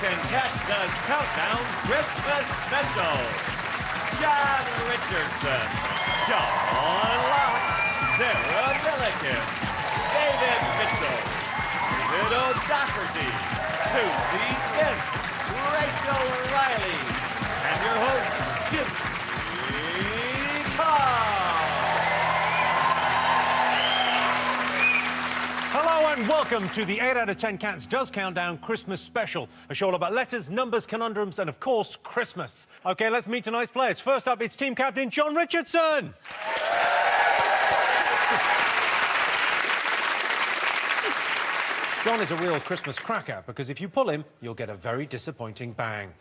and Cat Does Countdown Christmas Special. John Richardson, John Locke, Sarah Milliken, David Mitchell, David O'Doherty, Susie Finn, Rachel Riley, and your host, Jimmy Carr. Hello and welcome to the 8 out of 10 Cats Does Countdown Christmas Special, a show all about letters, numbers, conundrums, and of course, Christmas. OK, let's meet tonight's players. First up, it's team captain John Richardson. John is a real Christmas cracker because if you pull him, you'll get a very disappointing bang.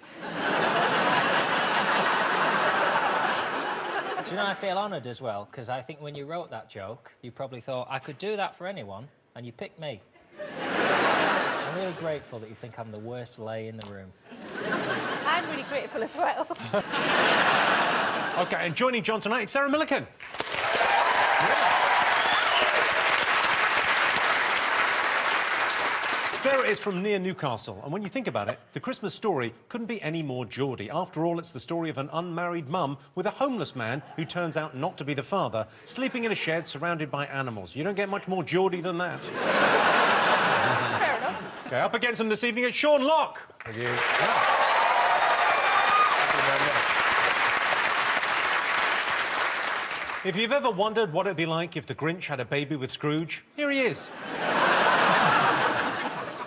Do you know, I feel honoured as well, because I think when you wrote that joke, you probably thought, I could do that for anyone, and you picked me. I'm really grateful that you think I'm the worst lay in the room. I'm really grateful as well. OK, and joining John tonight, it's Sarah Milliken. Sarah is from near Newcastle, and when you think about it, the Christmas story couldn't be any more Geordie. After all, it's the story of an unmarried mum with a homeless man who turns out not to be the father, sleeping in a shed surrounded by animals. You don't get much more Geordie than that. Fair enough. OK, up against him this evening is Sean Locke. Thank you. If you've ever wondered what it'd be like if the Grinch had a baby with Scrooge, here he is.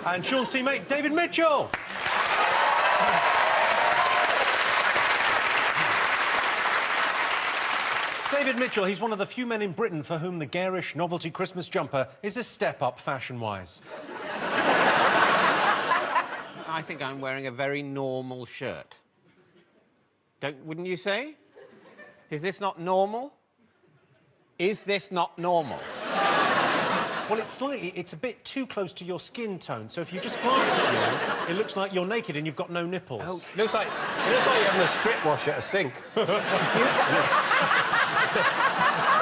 And Sean's teammate, David Mitchell. David Mitchell, he's one of the few men in Britain for whom the garish novelty Christmas jumper is a step up fashion-wise. I think I'm wearing a very normal shirt. Wouldn't you say? Is this not normal? Is this not normal? Well, it's a bit too close to your skin tone, so if you just glance at you, it looks like you're naked and you've got no nipples. Oh, it looks like you're having a strip wash at a sink. At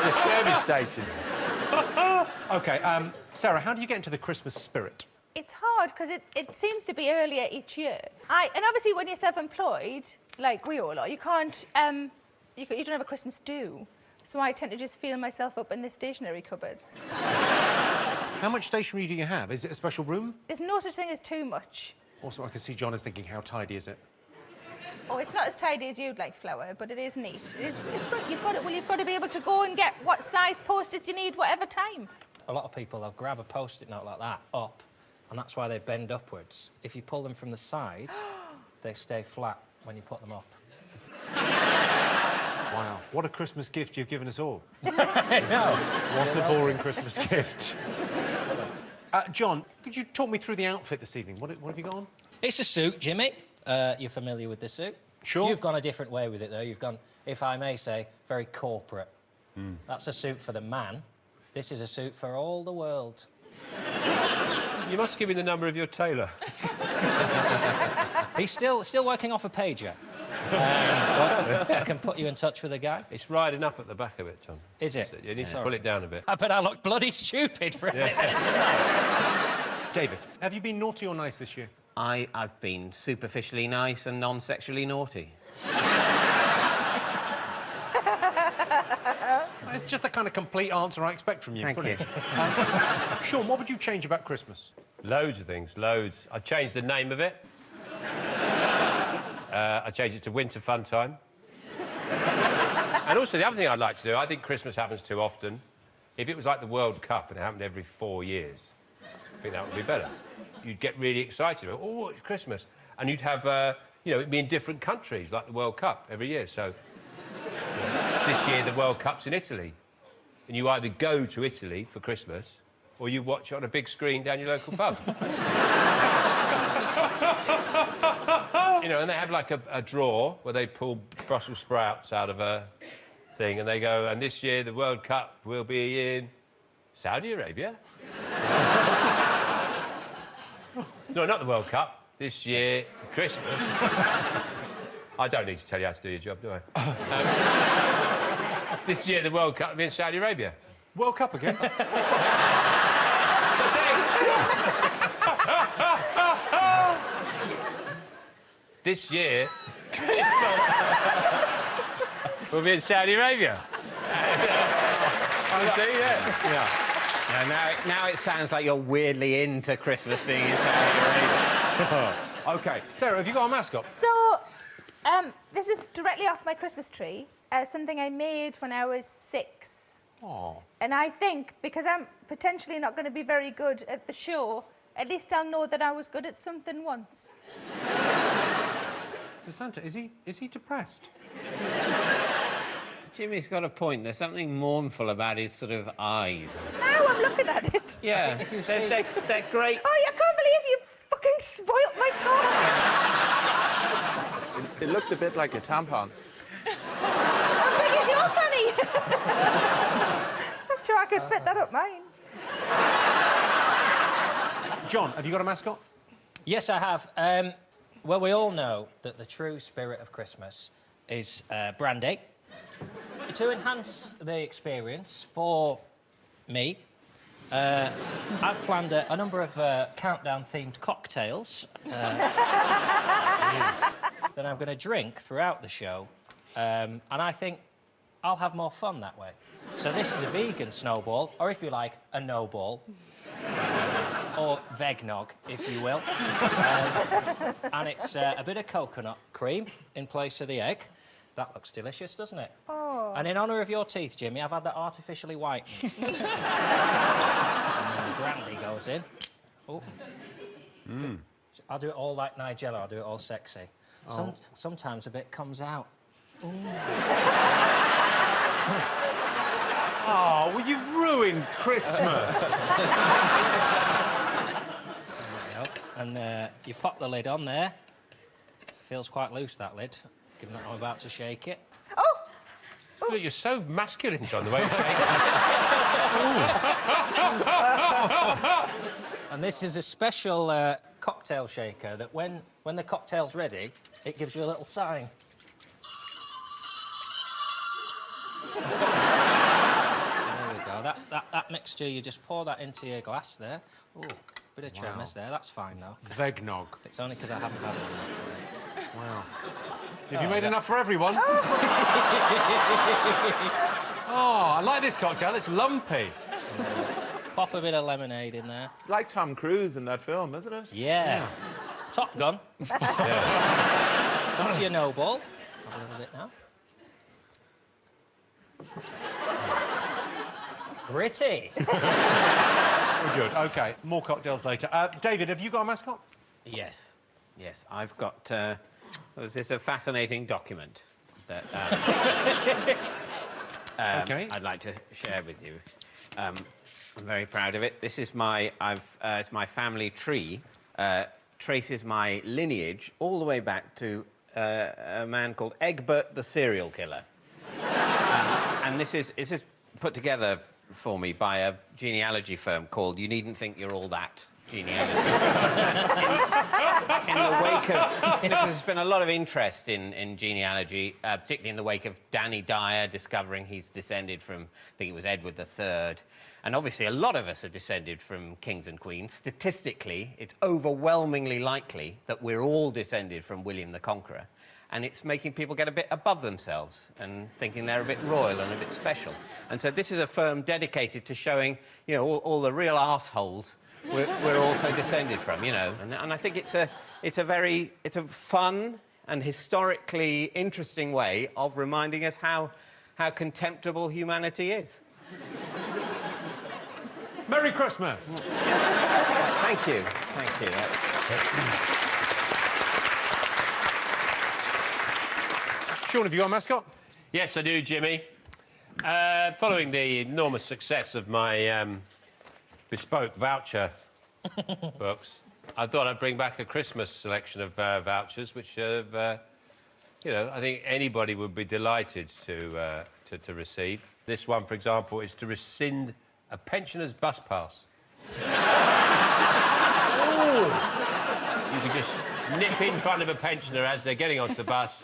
a service station. OK, Sarah, how do you get into the Christmas spirit? It's hard because it seems to be earlier each year. And obviously when you're self-employed, like we all are, you can't, you don't have a Christmas do. So I tend to just feel myself up in the stationery cupboard. How much stationery do you have? Is it a special room? There's no such thing as too much. Also, I can see John is thinking, how tidy is it? Oh, it's not as tidy as you'd like, Flower, but it is neat. It's good. You've got to be able to go and get what size post-its you need, whatever time. A lot of people, they'll grab a Post-it note like that, up, and that's why they bend upwards. If you pull them from the sides, they stay flat when you put them up. Wow, what a Christmas gift you've given us all. I know. What a boring Christmas gift. John, could you talk me through the outfit this evening? What have you got on? It's a suit, Jimmy. You're familiar with the suit? Sure. You've gone a different way with it, though. You've gone, if I may say, very corporate. That's a suit for the man. This is a suit for all the world. You must give me the number of your tailor. He's still working off a pager. I can put you in touch with a guy. It's riding up at the back of it, John. Is it? You need to pull it down a bit. I bet I look bloody stupid for it. David, have you been naughty or nice this year? I've been superficially nice and non-sexually naughty. It's just the kind of complete answer I expect from you. Thank you. Sean, what would you change about Christmas? Loads of things, loads. I changed the name of it. I changed it to Winter Fun Time. And also, the other thing I'd like to do, I think Christmas happens too often. If it was like the World Cup and it happened every 4 years, I think that would be better. You'd get really excited about, oh, it's Christmas. And you'd have, you know, it'd be in different countries, like the World Cup, every year. So, this year, the World Cup's in Italy. And you either go to Italy for Christmas or you watch it on a big screen down your local pub. You know, and they have, like, a drawer where they pull Brussels sprouts out of a thing and they go, and this year the World Cup will be in Saudi Arabia. No, not the World Cup. This year, for Christmas... I don't need to tell you how to do your job, do I? This year, the World Cup will be in Saudi Arabia. World Cup again? this year, Christmas will be in Saudi Arabia. Now it sounds like you're weirdly into Christmas being in Saudi Arabia. OK, Sarah, have you got a mascot? So, this is directly off my Christmas tree. Something I made when I was 6. Oh. And I think, because I'm potentially not going to be very good at the show, at least I'll know that I was good at something once. So, Santa, is he depressed? Jimmy's got a point. There's something mournful about his sort of eyes. Now I'm looking at it. Yeah, if you they're great. Oh, I can't believe you fucking spoilt my talk. It looks a bit like a tampon. How big is your fanny? I'm sure I could fit that up mine. John, have you got a mascot? Yes, I have. Well, we all know that the true spirit of Christmas is brandy. To enhance the experience for me, I've planned a number of countdown-themed cocktails that I'm going to drink throughout the show, and I think I'll have more fun that way. So this is a vegan snowball, or if you like, a no-ball. Or vegnog, if you will. And it's a bit of coconut cream in place of the egg. That looks delicious, doesn't it? Oh. And in honour of your teeth, Jimmy, I've had that artificially whitened. And then brandy goes in. Oh. I'll do it all like Nigella. I'll do it all sexy. Sometimes a bit comes out. Oh, well, you've ruined Christmas. And you pop the lid on there. Feels quite loose, that lid, given that I'm about to shake it. Oh! Look, you're so masculine, John, the way you shake And this is a special cocktail shaker that when the cocktail's ready, it gives you a little sign. There we go. That mixture, you just pour that into your glass there. Ooh, bit of tremors there. That's fine, though. Vegnog. It's only because I haven't had it yet today. Wow. Have you made enough for everyone? Oh, I like this cocktail. It's lumpy. Pop a bit of lemonade in there. It's like Tom Cruise in that film, isn't it? Yeah. Top Gun. Onto your no ball. Have a little bit now. Gritty. Good. OK, more cocktails later. David, have you got a mascot? Yes. I've got. This is a fascinating document that OK. I'd like to share with you. I'm very proud of it. This is my. It's my family tree. Traces my lineage all the way back to a man called Egbert the serial killer. And this is put together for me by a genealogy firm called You Needn't Think You're All That Genealogy. in the wake of... there's been a lot of interest in genealogy, particularly in the wake of Danny Dyer discovering he's descended from, I think it was Edward III. And obviously a lot of us are descended from kings and queens. Statistically, it's overwhelmingly likely that we're all descended from William the Conqueror. And it's making people get a bit above themselves and thinking they're a bit royal and a bit special. And so this is a firm dedicated to showing, you know, all the real arseholes we're also descended from, you know. And I think it's a fun and historically interesting way of reminding us how contemptible humanity is. Merry Christmas. Thank you. Sean, have you got a mascot? Yes, I do, Jimmy. Following the enormous success of my bespoke voucher books, I thought I'd bring back a Christmas selection of vouchers, which, you know, I think anybody would be delighted to receive. This one, for example, is to rescind a pensioner's bus pass. You can just nip in front of a pensioner as they're getting onto the bus,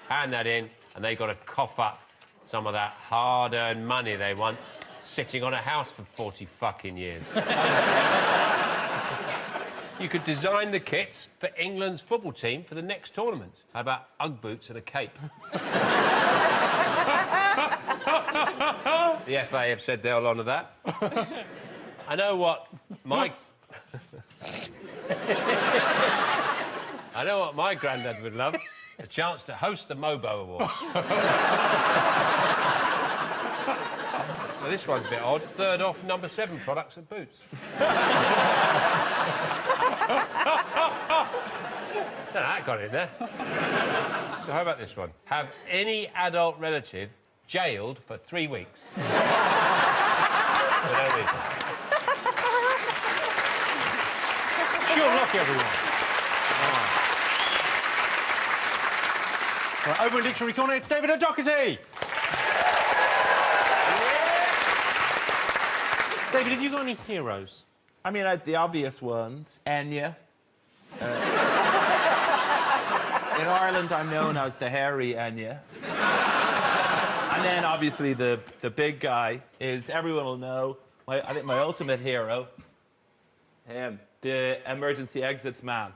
hand that in, and they've got to cough up some of that hard-earned money they want sitting on a house for 40 fucking years. You could design the kits for England's football team for the next tournament. How about Ugg boots and a cape? The FA have said they'll honour that. I know what my... I know what my granddad would love. A chance to host the Mobo Award. Well, this one's a bit odd. 3rd off number 7 products and boots. That got in there. So how about this one? Have any adult relative jailed for 3 weeks. For no reason. Sure luck, everyone. Right, over in Dictionary Corner, it's David O'Doherty. David, have you got any heroes? I mean, the obvious ones. Enya. In Ireland, I'm known as the hairy Enya. And then, obviously, the big guy is, everyone will know, I think my ultimate hero, him, the emergency exits man.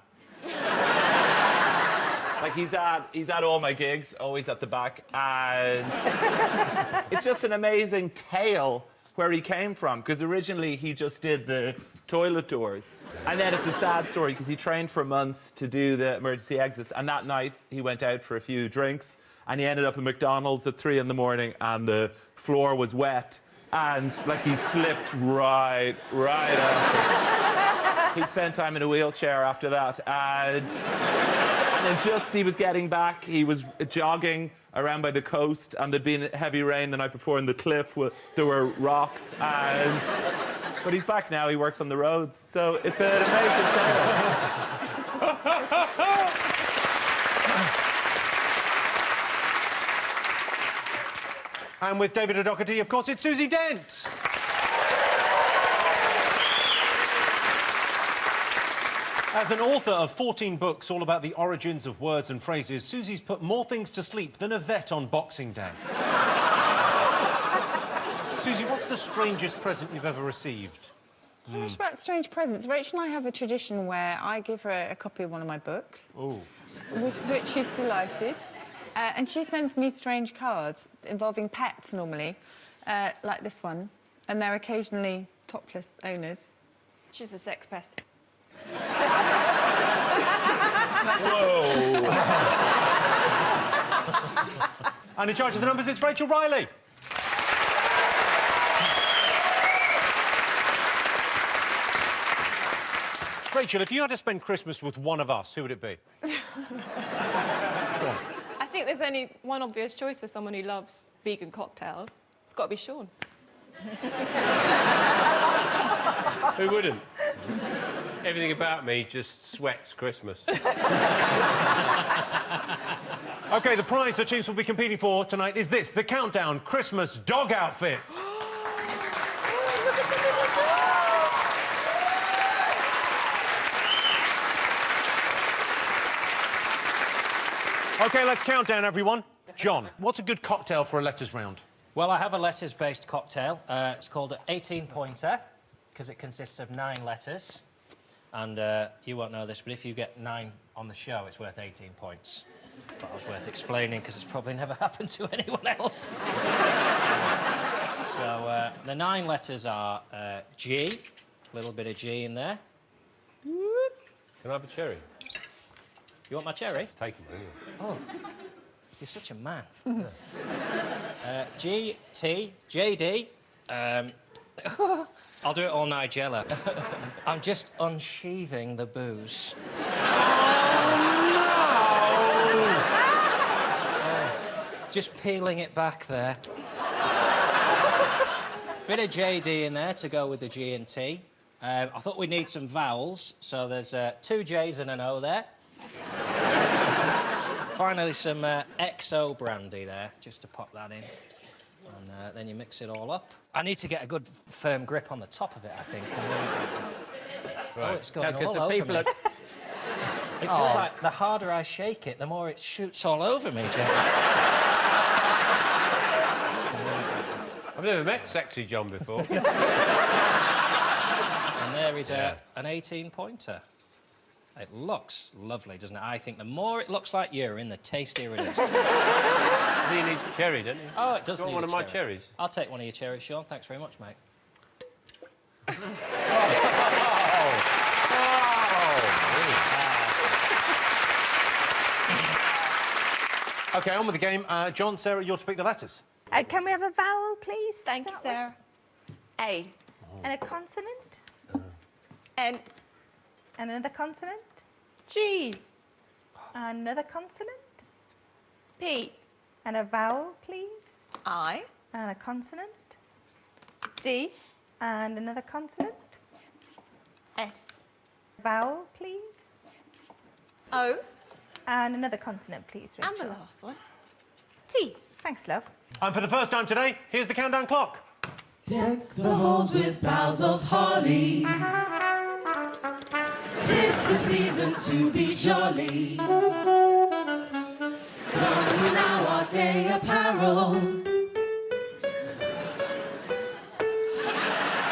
Like, he's at all my gigs, always at the back, and it's just an amazing tale where he came from, because originally he just did the toilet doors. And then it's a sad story, because he trained for months to do the emergency exits, and that night he went out for a few drinks, and he ended up at McDonald's at 3 in the morning, and the floor was wet, and, like, he slipped right up. He spent time in a wheelchair after that, and then just as he was getting back, he was jogging around by the coast, and there'd been heavy rain the night before in the cliff. There were rocks, but he's back now. He works on the roads, so it's an amazing tale. And with David O'Doherty, of course, it's Susie Dent. As an author of 14 books all about the origins of words and phrases, Susie's put more things to sleep than a vet on Boxing Day. Susie, what's the strangest present you've ever received? Not much about strange presents. Rachel and I have a tradition where I give her a copy of one of my books, with which she's delighted, and she sends me strange cards involving pets, normally, like this one, and they're occasionally topless owners. She's a sex pest. Whoa! And in charge of the numbers, it's Rachel Riley. Rachel, if you had to spend Christmas with one of us, who would it be? I think there's only one obvious choice for someone who loves vegan cocktails. It's got to be Sean. Who wouldn't? Everything about me just sweats Christmas. OK, the prize the teams will be competing for tonight is this, the Countdown Christmas Dog Outfits. OK, let's count down, everyone. John, what's a good cocktail for a letters round? Well, I have a letters-based cocktail. It's called an 18-pointer, because it consists of 9 letters. And you won't know this, but if you get 9 on the show, it's worth 18 points. Thought it was worth explaining, because it's probably never happened to anyone else. So the 9 letters are G, a little bit of G in there. Can I have a cherry? You want my cherry? Take it, anyway. Oh, you're such a man. G, T, J, D. I'll do it all Nigella. I'm just unsheathing the booze. Just peeling it back there. Bit of JD in there to go with the G and T. I thought we'd need some vowels, so there's 2 J's and an O there. Finally, some XO brandy there, just to pop that in. And then you mix it all up. I need to get a good firm grip on the top of it, I think. Right. Oh, it's going No, 'cause all the over people me. are- It feels like the harder I shake it, the more it shoots all over me, Jim. I've never met Sexy John before. And there is an 18-pointer. It looks lovely, doesn't it? I think the more it looks like urine, the tastier it is. You need cherry, don't you? Oh, it does Do you need want a one of my cherry. cherries? I'll take one of your cherries, Sean. Thanks very much, mate. OK, on with the game. John, Sarah, you're to pick the letters. Can we have a vowel, please? Thank you, Sarah. A. And a consonant? N. And another consonant? G. Another consonant? P. And a vowel, please? I. And a consonant? D. And another consonant? S. Vowel, please? O. And another consonant, please, Rachel. And the last one. T. Thanks, love. And for the first time today, here's the countdown clock. Deck the halls with boughs of holly. 'Tis the season to be jolly. Don we now our gay apparel.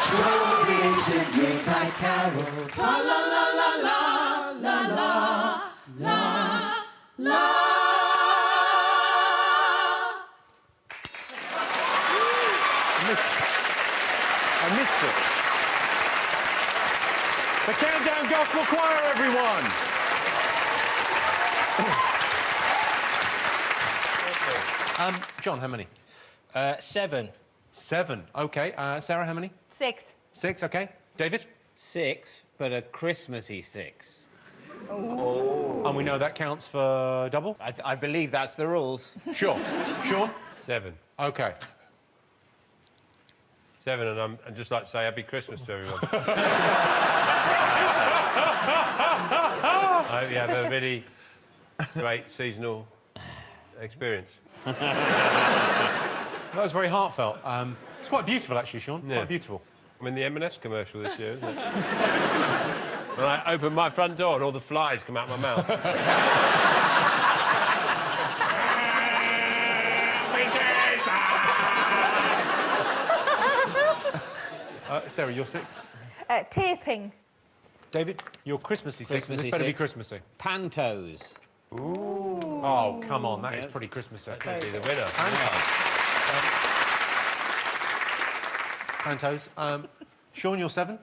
Troll the ancient Yuletide carol. La la la la la la la la la. I missed it. The Countdown Gospel Choir, everyone. John, how many? 7. 7. OK. Sarah, how many? 6. 6. OK. David? 6, but a Christmassy 6. And we know that counts for double? I believe that's the rules. Sure. Sean? 7. OK. 7, and I'd just like to say Happy Christmas to everyone. I hope you have a really great seasonal experience. That was very heartfelt. It's quite beautiful, actually, Sean. Yeah. Quite beautiful. I'm in the M&S commercial this year, isn't it? When I open my front door and all the flies come out my mouth. Sarah, you're 6. Taping. David, you're Christmassy 6, and this Christmassy better be 6. Christmassy. Pantos. Oh, come on, that is pretty Christmassy. That'd be the winner. Pantos. Sean, you're 7.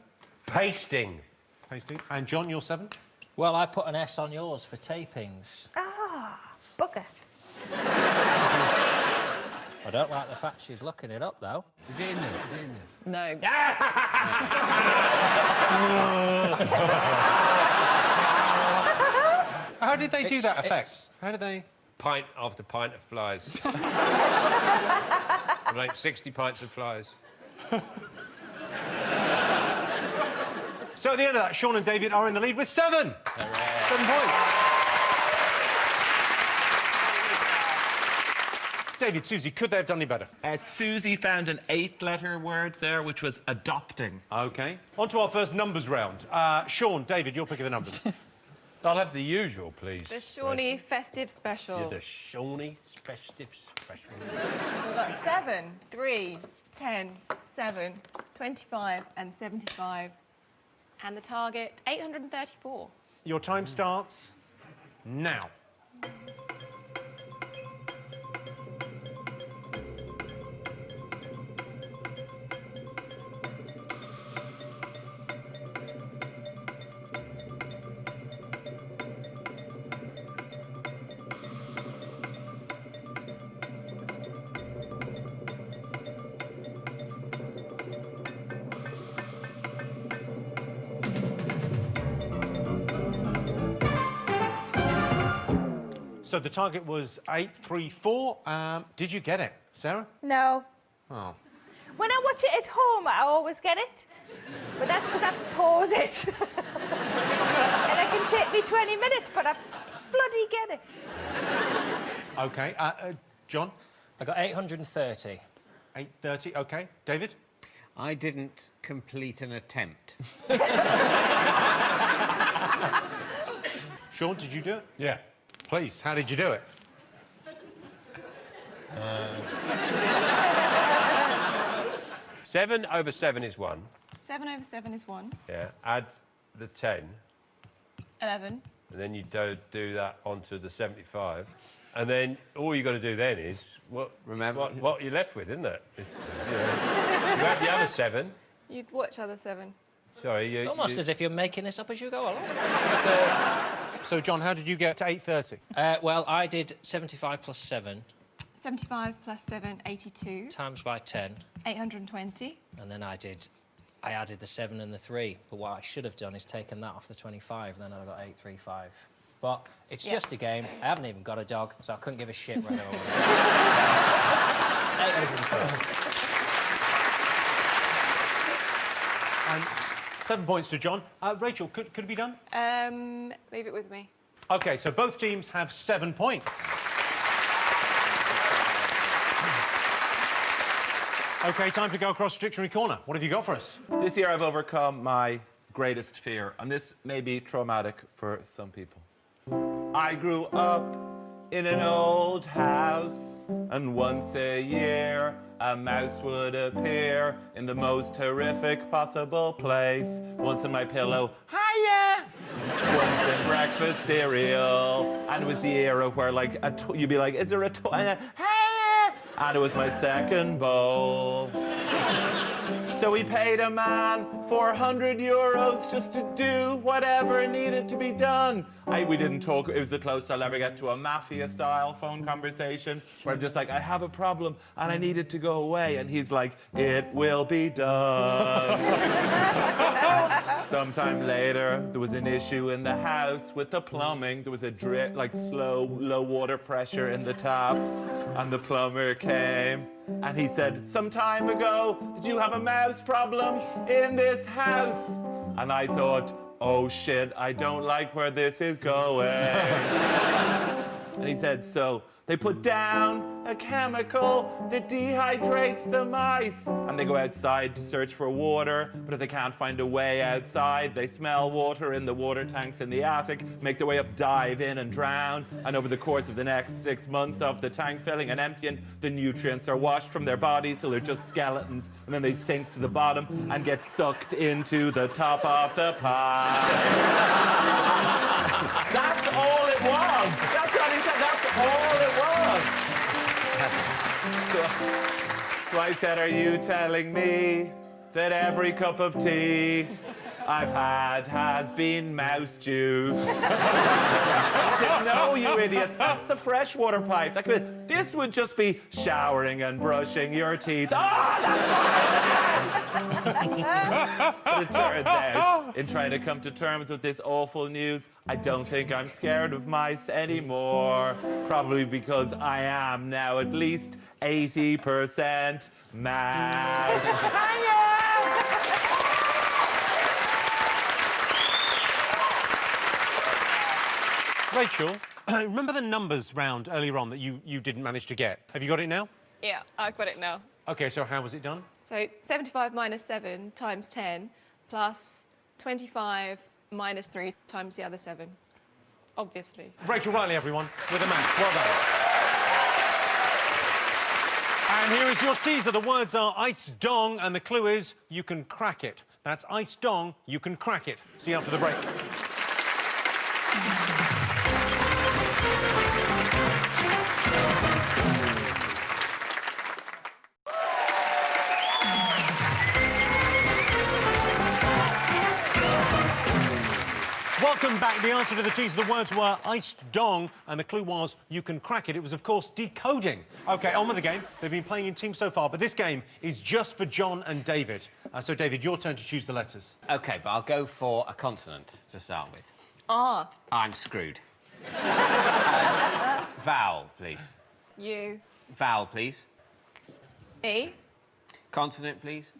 Pasting. Pasting. And John, you're 7. Well, I put an S on yours for tapings. Bugger. I don't like the fact she's looking it up, though. Is it in there? Is it in there? No. How did they do that effect? How did they... Pint after pint of flies. Like 60 pints of flies. So at the end of that, Sean and David are in the lead with 7. 7 points. David, Susie, could they have done any better? Susie found an 8th-letter word there, which was adopting. OK. On to our first numbers round. Sean, David, you're picking the numbers. I'll have the usual, please. The Shawnee Festive Special. Yeah, the Shawnee Festive Special. We've got 7, 3, 10, 7, 25 and 75. And the target, 834. Your time starts now. So the target was 834. Did you get it, Sarah? No. Oh. When I watch it at home, I always get it. But that's because I pause it. And it can take me 20 minutes, but I bloody get it. OK. John? I got 830. 830, OK. David? I didn't complete an attempt. Sean, did you do it? Yeah. Please, how did you do it? 7 over 7 is 1. 7 over 7 is 1. Yeah. Add the 10. 11. And then you do that onto the 75. And then all you got to do then is what you're left with, isn't it? It's, you have the other 7. You'd watch other 7. Sorry, It's almost as if you're making this up as you go along. So, John, how did you get to 8:30? Well, I did 75 plus 7 75 plus 7, 82. times by 10. 820. And then I added the 7 and the 3. But what I should have done is taken that off the 25, and then I got 835. But it's just a game. I haven't even got a dog, so I couldn't give a shit whether I won. 830. And 7 points to John. Rachel, could it be done? Leave it with me. OK, so both teams have 7 points. OK, time to go across the dictionary corner. What have you got for us? This year I've overcome my greatest fear, and this may be traumatic for some people. I grew up in an old house, and once a year a mouse would appear in the most horrific possible place. Once in my pillow, hiya! Once in breakfast cereal. And it was the era where, like, you'd be like, is there a toy? Hiya! And it was my second bowl. So we paid a man 400 euros just to do whatever needed to be done. We didn't talk, it was the closest I'll ever get to a mafia-style phone conversation where I'm just like, I have a problem and I need it to go away. And he's like, it will be done. Sometime later, there was an issue in the house with the plumbing. There was a drip, like low water pressure in the taps. And the plumber came and he said, some time ago, did you have a mouse problem in this house? And I thought, oh shit, I don't like where this is going. And he said, so they put down a chemical that dehydrates the mice. And they go outside to search for water, but if they can't find a way outside, they smell water in the water tanks in the attic, make their way up, dive in and drown. And over the course of the next 6 months of the tank filling and emptying, the nutrients are washed from their bodies till they're just skeletons. And then they sink to the bottom and get sucked into the top of the pie. That's all it was. That's what he said. That's all it was. So I said, are you telling me that every cup of tea I've had has been mouse juice? No, you idiots. That's the freshwater pipe. This would just be showering and brushing your teeth. But it turns out, in trying to come to terms with this awful news, I don't think I'm scared of mice anymore. Probably because I am now at least 80% mouse. Rachel, remember the numbers round earlier on that you didn't manage to get? Have you got it now? Yeah, I've got it now. OK, so how was it done? So 75 minus 7 times 10 plus 25 minus 3 times the other 7. Obviously. Rachel Riley, everyone, with a maths. Well done. And here is your teaser. The words are ice dong, and the clue is you can crack it. That's ice dong, you can crack it. See you after the break. Welcome back. The answer to the teaser, the words were iced dong, and the clue was you can crack it. It was, of course, decoding. OK, on with the game. They've been playing in teams so far, but this game is just for John and David. So, David, your turn to choose the letters. OK, but I'll go for a consonant to start with. Ah. I'm screwed. Vowel, please. U. Vowel, please. E. Consonant, please.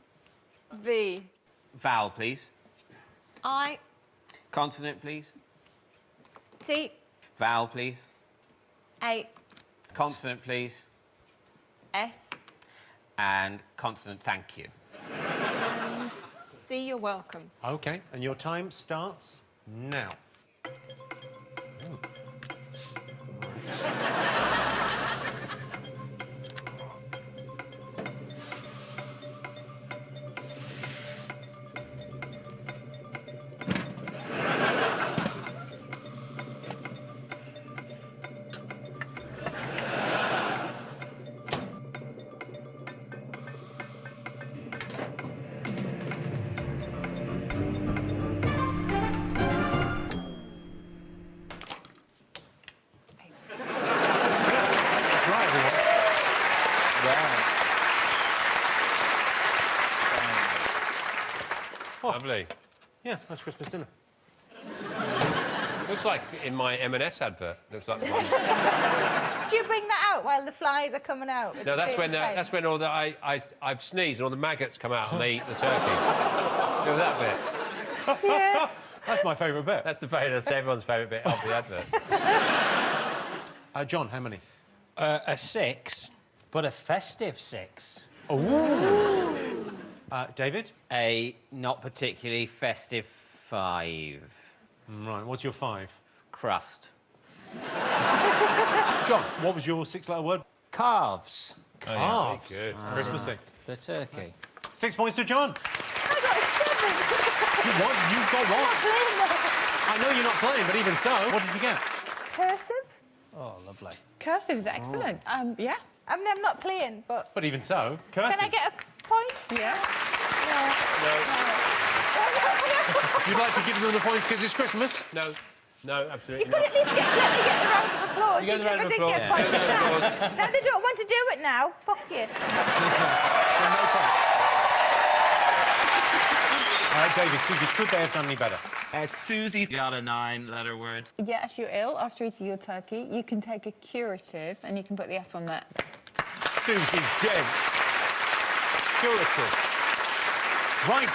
V. Vowel, please. I. Consonant, please. T. Vowel, please. A. Consonant, please. S. And consonant, thank you. And C, you're welcome. OK, and your time starts now. Lovely. Yeah, that's Christmas dinner. Looks like in my M&S advert. Looks like the one. Do you bring that out while the flies are coming out? at No, the that's same when time? that's when all the I sneeze and all the maggots come out and they eat the turkey. Go with that bit. Yeah. That's my favourite bit. That's everyone's favourite bit of the advert. John, how many? A 6, but a festive 6. David? A not particularly festive 5. Right, what's your 5? Crust. John, what was your 6-letter word? Calves. Calves. Good. Christmassy. The turkey. 6 points to John. I got a 7. You won. You've got one. Playing that. I know you're not playing, but even so, what did you get? Cursive? Oh, lovely. Cursive is excellent. Yeah. I mean, I'm not playing, but But even so, cursive. can I get a point? Yeah. You'd like to give them the points because it's Christmas? No, no, You absolutely could not. at least let me get the round of applause. You get the round of I didn't applause. get points Yeah. for Round of that. Now they don't want to do it now. Fuck you. David, Susie, could they have done any better? Susie got a 9-letter word. Yeah, if you're ill after eating your turkey, you can take a curative and you can put the S on that. Susie Dent. Curative. Right,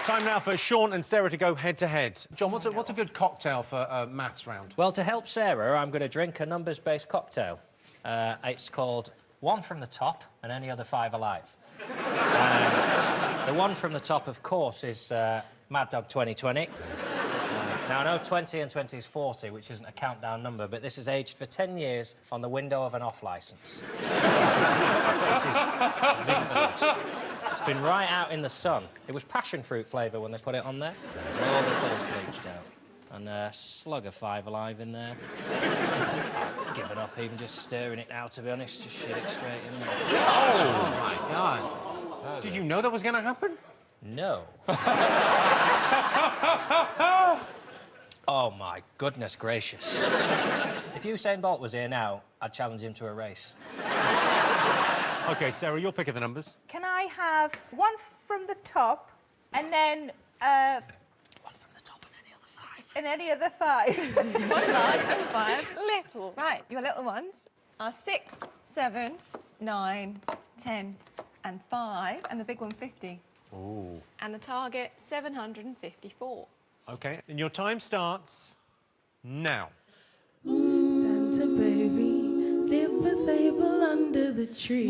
time now for Sean and Sarah to go head-to-head. John, what's a good cocktail for a maths round? Well, to help Sarah, I'm going to drink a numbers-based cocktail. It's called One from the Top and Any Other 5 Alive. The one from the top, of course, is Mad Dog 2020. Now, I know 20 and 20 is 40, which isn't a countdown number, but this is aged for 10 years on the window of an off licence. This is vintage. It's been right out in the sun. It was passion fruit flavour when they put it on there. All the colours bleached out. And a slug of 5 Alive in there. I've given up even just stirring it now, to be honest. Just shit it straight in there. Oh, my God. Did you know that was going to happen? No. Oh, my goodness gracious. If Usain Bolt was here now, I'd challenge him to a race. OK, Sarah, your pick of the numbers. Can I have one from the top and then One from the top and any other 5. and any other 5? One large and 5 little. Right, your little ones are 6, 7, 9, 10, and 5, and the big one 50. Ooh. And the target 754. OK, and your time starts now. Santa baby, slip a sable under the tree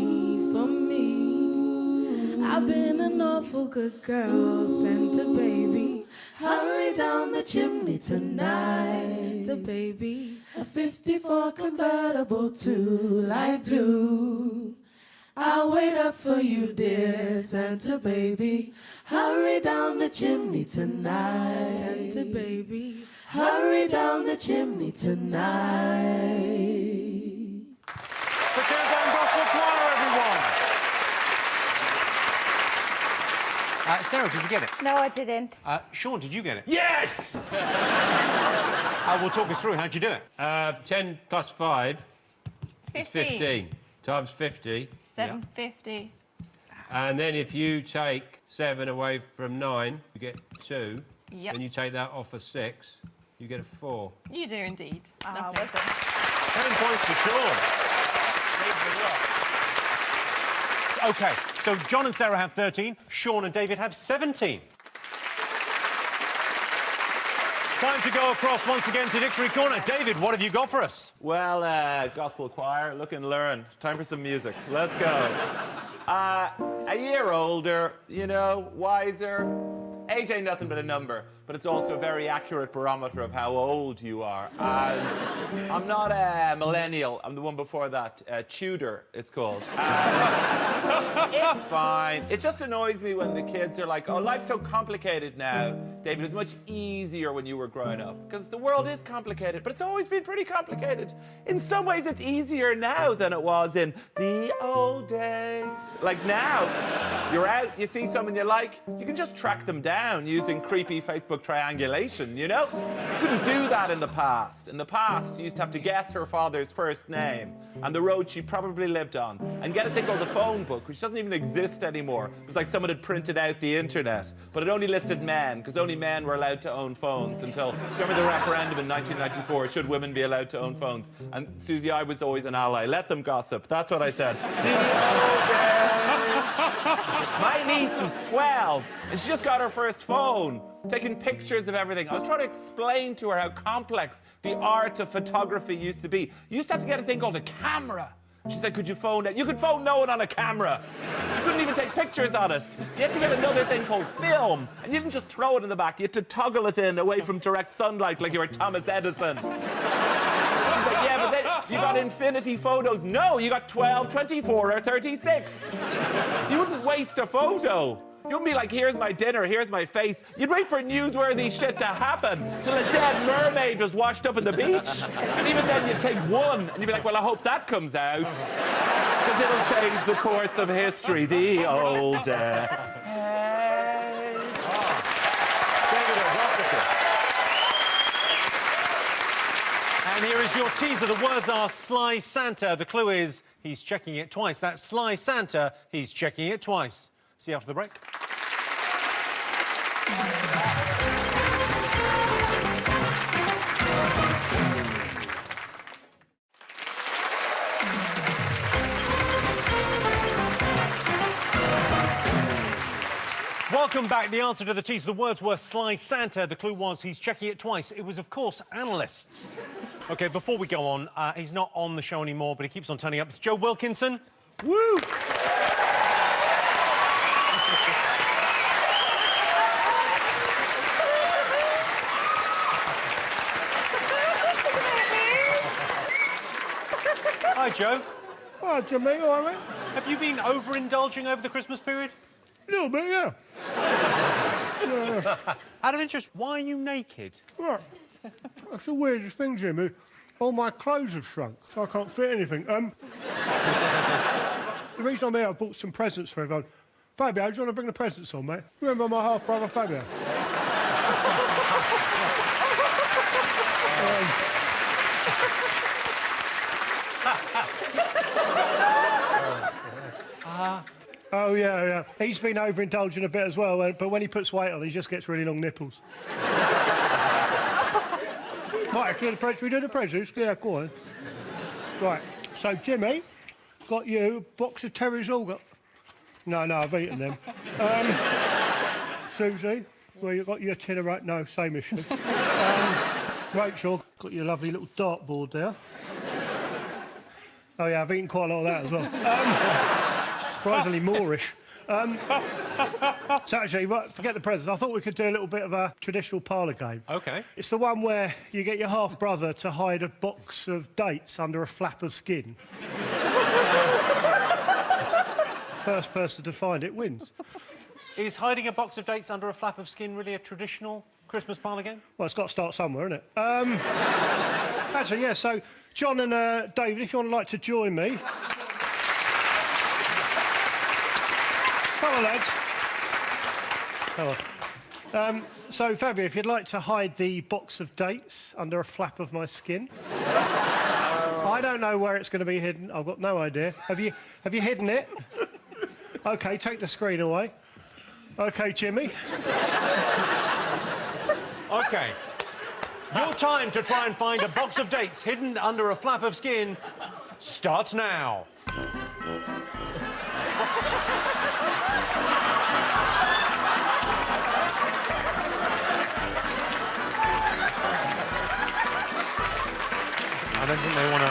for me. I've been an awful good girl, Santa baby. Hurry down the chimney tonight, Santa baby. A 54 convertible to light blue. I'll wait up for you, dear Santa baby. Hurry down the chimney tonight, Santa baby. Hurry down the chimney tonight. The Countdown Gospel Choir, everyone! Sarah, did you get it? No, I didn't. Sean, did you get it? Yes! We'll talk us through. How'd you do it? 10 plus 5 is 15. 15. Times 50. 750. And then if you take 7 away from 9, you get 2. Yep. And you take that off a 6, you get a 4. You do indeed. Ah, Lovely. well done. 10 points to Sean. OK, so John and Sarah have 13, Sean and David have 17. Time to go across once again to Dictionary Corner. David, what have you got for us? Well, gospel choir, look and learn. Time for some music. Let's go. A year older, you know, wiser. Age ain't nothing but a number, but it's also a very accurate barometer of how old you are. And I'm not a millennial. I'm the one before that. Tudor, it's called. And it's fine. It just annoys me when the kids are like, oh, life's so complicated now. David, it was much easier when you were growing up because the world is complicated, but it's always been pretty complicated. In some ways, it's easier now than it was in the old days. Like now, you're out, you see someone you like, you can just track them down using creepy Facebook triangulation, you know? You couldn't do that in the past. In the past, you used to have to guess her father's first name and the road she probably lived on and get a thing called the phone book, which doesn't even exist anymore. It was like someone had printed out the internet, but it only listed men, because only men were allowed to own phones until, remember the referendum in 1994, should women be allowed to own phones? And Susie, I was always an ally. Let them gossip. That's what I said. My niece is 12, and she just got her first phone, taking pictures of everything. I was trying to explain to her how complex the art of photography used to be. You used to have to get a thing called a camera. She said, could you phone it? You could phone no one on a camera. You couldn't even take pictures on it. You had to get another thing called film. And you didn't just throw it in the back. You had to toggle it in away from direct sunlight like you were Thomas Edison. She's like, yeah, but then you got infinity photos. No, you got 12, 24, or 36. You wouldn't waste a photo. You wouldn't be like, here's my dinner, here's my face. You'd wait for newsworthy shit to happen till a dead mermaid was washed up on the beach. And even then you'd take one and you'd be like, well, I hope that comes out. Because it'll change the course of history. The old days. And here is your teaser. The words are Sly Santa. The clue is he's checking it twice. That's Sly Santa. He's checking it twice. See you after the break. Welcome back. The answer to the teaser, the words were Sly Santa. The clue was he's checking it twice. It was, of course, analysts. OK, before we go on, he's not on the show anymore, but he keeps on turning up. It's Joe Wilkinson. Woo! Hi, Joe. Hi, Jimmy. All right, mate? Have you been overindulging over the Christmas period? A little bit, yeah. Out of interest, why are you naked? Right. That's the weirdest thing, Jimmy. All my clothes have shrunk, so I can't fit anything. The reason I'm here, I bought some presents for everyone. Fabio, do you want to bring the presents on, mate? Remember my half-brother, Fabio? Oh, yeah. He's been overindulging a bit as well, but when he puts weight on, he just gets really long nipples. Right, should we do the presents? Yeah, go on. Right, so Jimmy, got you a box of Terry's All. No, I've eaten them. Susie, well, you got your tin of right. No, same issue. Rachel, got your lovely little dartboard there. Oh, yeah, I've eaten quite a lot of that as well. Surprisingly Moorish. So actually, forget the presents. I thought we could do a little bit of a traditional parlour game. OK. It's the one where you get your half-brother to hide a box of dates under a flap of skin. First person to find it wins. Is hiding a box of dates under a flap of skin really a traditional Christmas parlour game? Well, it's got to start somewhere, isn't it? Actually, yeah, so John and David, if you would like to join me. Come on, lads. Come on. So, Fabio, if you'd like to hide the box of dates under a flap of my skin. I don't know where it's going to be hidden. I've got no idea. Have you hidden it? OK, take the screen away. OK, Jimmy. OK. Your time to try and find a box of dates hidden under a flap of skin starts now. I don't think they want to...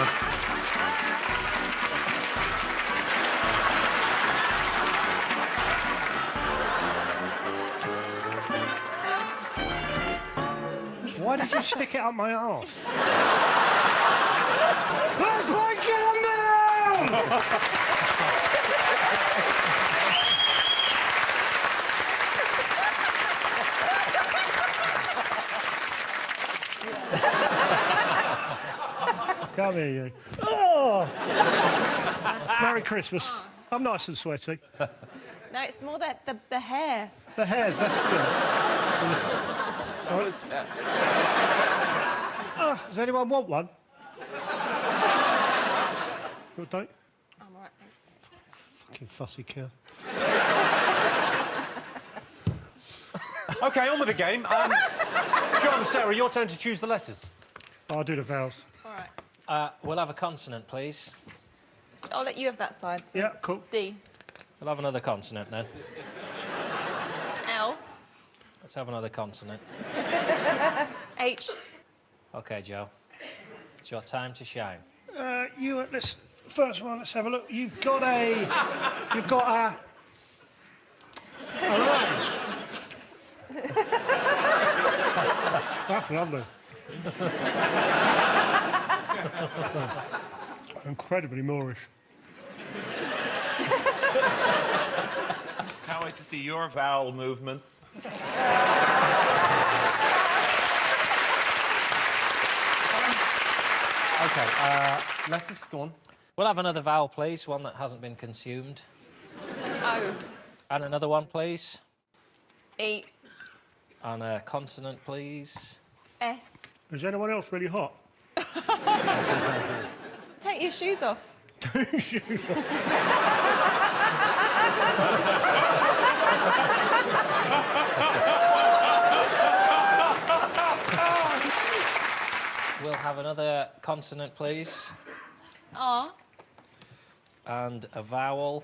Why did you stick it up my arse? Let's like calm down! Come here, you. Oh! Merry Christmas. I'm nice and sweaty. No, it's more the hair. The hairs, that's good. Oh, does anyone want one? Good day. I'm all right, thanks. Fucking fussy cow. OK, on with the game. John, Sarah, your turn to choose the letters. I'll do the vowels. All right. We'll have a consonant, please. I'll let you have that side. So Yeah, cool. it's D. We'll have another consonant, then. L. Let's have another consonant. H. OK, Joe. It's your time to shine. Let's first one. Let's have a look. You've got a. All right. That's lovely. Incredibly Moorish. Can't wait to see your vowel movements. OK, letters, go on. We'll have another vowel, please, one that hasn't been consumed. O. And another one, please. E. And a consonant, please. S. Is anyone else really hot? Take your shoes off. We'll have another consonant, please. R. And a vowel.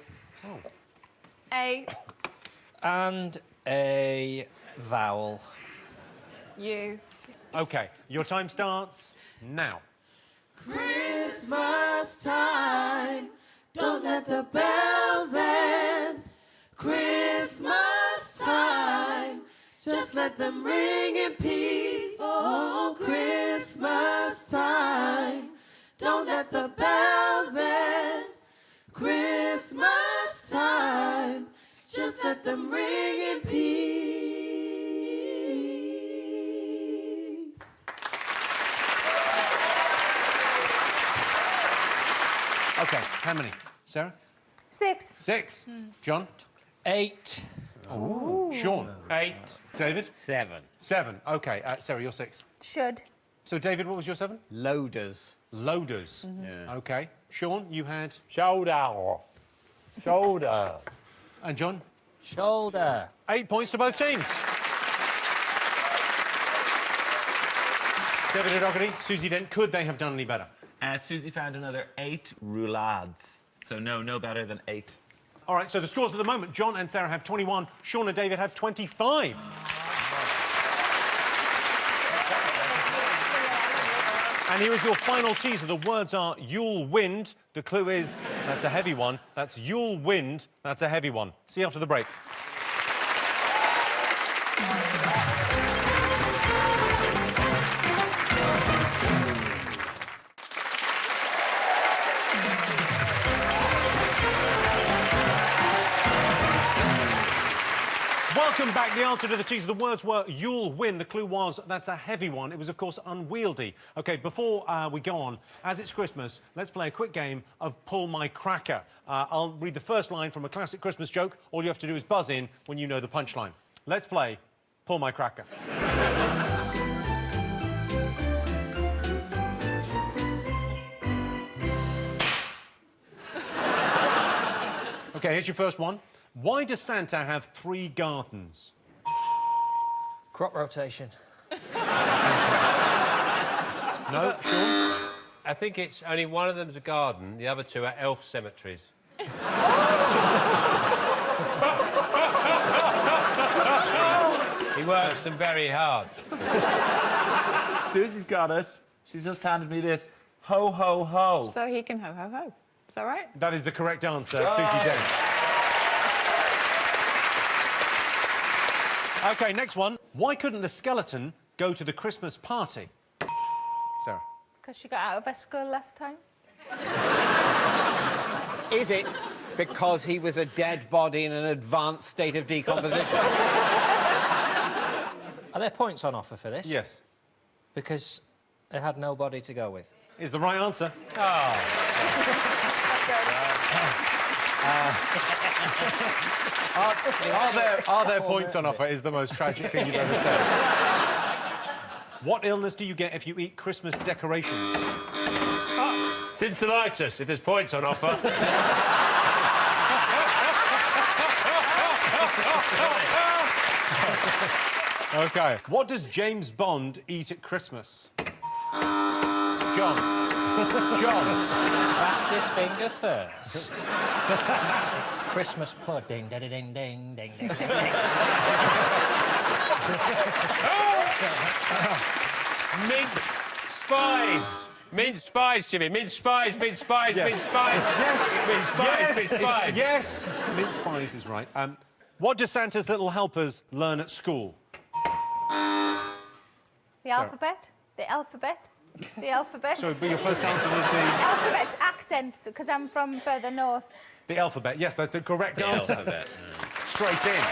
A. And a vowel. U. OK, your time starts now. Christmas time, don't let the bells end. Christmas time, just let them ring in peace. Oh, Christmas time, don't let the bells end. Christmas time, just let them ring in peace. OK, how many? Sarah? 6. 6. John? 8. Ooh. Sean? 8. David? 7. 7. OK, Sarah, you're 6. Should. So, David, what was your 7? Loaders. Loaders. Yeah. OK. Sean, you had... Shoulder. Shoulder. And John? Shoulder. 8 points to both teams. David O'Doherty, Susie Dent, could they have done any better? Susie found another 8 roulades. So no better than 8. All right, so the scores at the moment, John and Sarah have 21, Sean and David have 25. And here is your final teaser. The words are Yule Wind. The clue is, that's a heavy one. That's Yule Wind. That's a heavy one. See you after the break. Welcome back. The answer to the teaser, the words were You'll win. The clue was that's a heavy one. It was, of course, unwieldy. OK, before we go on, as it's Christmas, let's play a quick game of Pull My Cracker. I'll read the first line from a classic Christmas joke. All you have to do is buzz in when you know the punchline. Let's play Pull My Cracker. OK, here's your first one. Why does Santa have 3 gardens? Crop rotation. No, Sean? I think it's only one of them's a garden, the other 2 are elf cemeteries. He works them very hard. Susie's got it. She's just handed me this. Ho, ho, ho. So he can ho, ho, ho. Is that right? That is the correct answer, Susie Dent. OK, next one. Why couldn't the skeleton go to the Christmas party? Sarah? Because she got out of her skull last time. Is it because he was a dead body in an advanced state of decomposition? Are there points on offer for this? Yes. Because It had nobody to go with. Is the right answer. Are there points on offer is the most tragic thing you've ever said. What illness do you get if you eat Christmas decorations? Tinnitus, if there's points on offer. OK. What does James Bond eat at Christmas? John. John. Fastest finger first. It's Christmas pudding. Ding, ding, ding, ding, ding, ding, ding. Mince spies. Mince spies, Jimmy. Mince spies, mince spies, Yes. mince spies. Yes. Mince spies, Yes. mince spies. Yes. Mince pies is right. What do Santa's little helpers learn at school? The alphabet. The alphabet. The alphabet. So, but your first answer was the... Alphabet's accent, because I'm from further north. The alphabet. Yes, that's the correct answer. Alphabet. Straight in.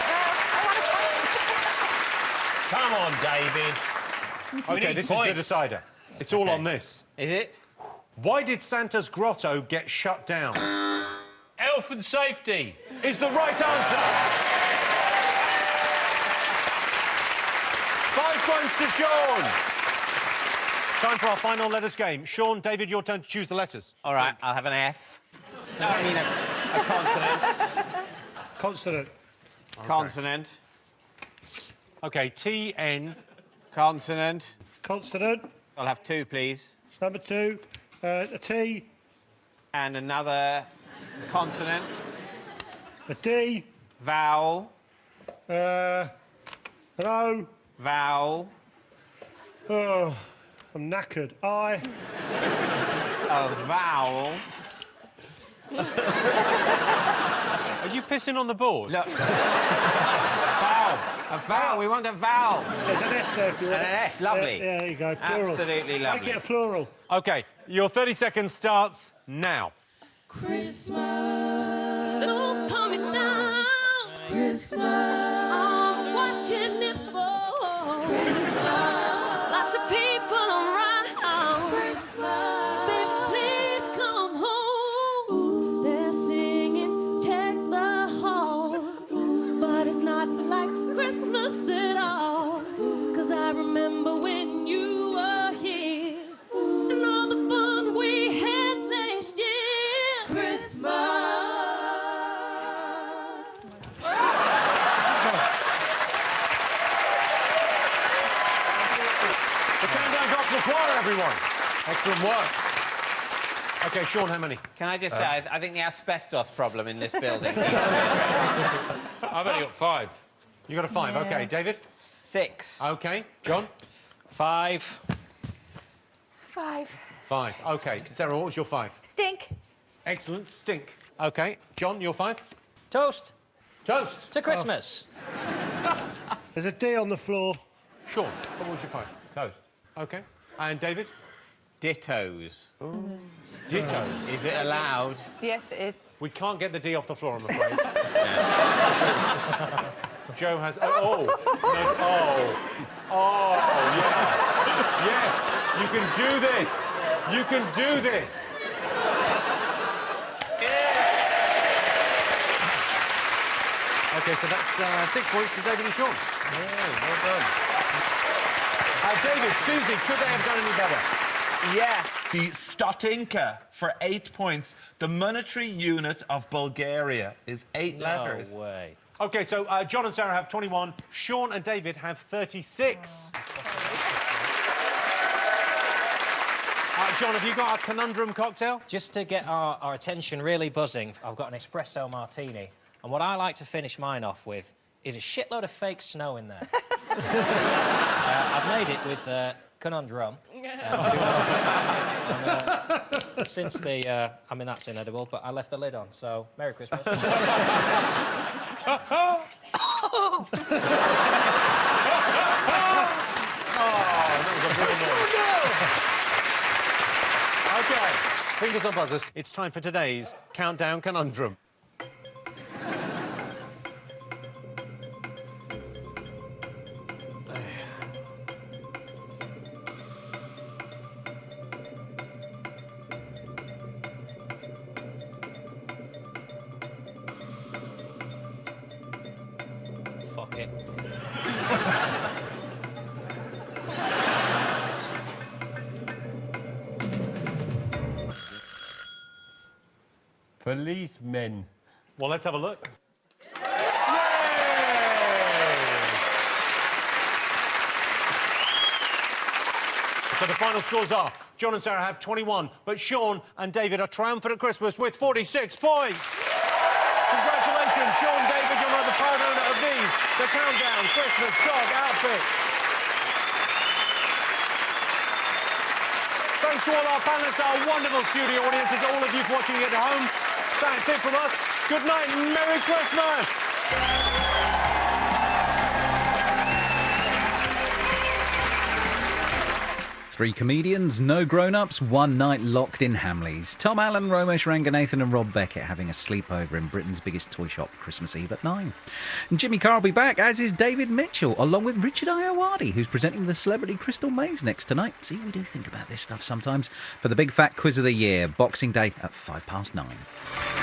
Come on, David. OK, this is the decider. It's all on this. Is it? Why did Santa's grotto get shut down? Health and safety. Is the right answer. 5 points to Sean. Time for our final letters game. Sean, David, your turn to choose the letters. All right, I'll have an F. No, I mean a consonant. Consonant. Consonant. OK, T-N. Consonant. Consonant. I'll have 2, please. Number 2. A T. And another consonant. A D. Vowel. An O. Vowel. Oh, I'm knackered. I. A vowel. Are you pissing on the board? Look. Vowel. A vowel. We want a vowel. There's an S there if you want. And an S. Lovely. Yeah, there you go. Plural. Absolutely lovely. Make it a plural. OK, your 30 seconds starts now. Christmas. Snow coming down. Christmas. I'm watching it fall. Christmas. Lots of people around. Christmas. Baby, please come home. They're singing Deck the Halls. But it's not like Christmas at all. 'Cause I remember when you were here. And all the fun we had last year. Christmas. The countdown got to the choir, everyone. Excellent work. OK, Sean, how many? Can I just say, I think the asbestos problem in this building. I've only got 5. You got a 5. Yeah. OK, David? 6. OK. John? 5. 5. 5. OK. Sarah, what was your 5? Stink. Excellent. Stink. OK. John, your 5? Toast Toast. to Christmas. There's a D on the floor. Sean, what was your 5? Toast. OK. And David? Dittos. Dittos. Is it allowed? Yes, it is. We can't get the D off the floor, I'm afraid. Joe has... Oh, no, yeah. Yes, you can do this. You can do this. OK, so that's 6 points to David and Sean. Well done. David, Susie, could they have done any better? Yes. The Stotinka for 8 points. The monetary unit of Bulgaria is 8 letters. No way. OK, so John and Sarah have 21. Sean and David have 36. John, have you got a conundrum cocktail? Just to get our attention really buzzing, I've got an espresso martini. And what I like to finish mine off with is a shitload of fake snow in there. I've made it with conundrum. Since the... I mean, that's inedible, but I left the lid on, so Merry Christmas. OK, fingers on buzzers. It's time for today's Countdown Conundrum. fuck it. Policemen. Well, let's have a look. So the final scores are John and Sarah have 21, but Sean and David are triumphant at Christmas with 46 points. Congratulations, Sean, David, you're now the proud owner of these, the Countdown Christmas dog outfits. Thanks to all our panellists, our wonderful studio audience, and to all of you for watching at home. That's it from us. Good night and Merry Christmas! Three comedians, no grown-ups, one night locked in Hamleys. Tom Allen, Romesh Ranganathan and Rob Beckett having a sleepover in Britain's biggest toy shop Christmas Eve at 9. And Jimmy Carr will be back, as is David Mitchell, along with Richard Ayoade, who's presenting the Celebrity Crystal Maze next tonight. See, we do think about this stuff sometimes. For the big fat quiz of the year, Boxing Day at 9:05.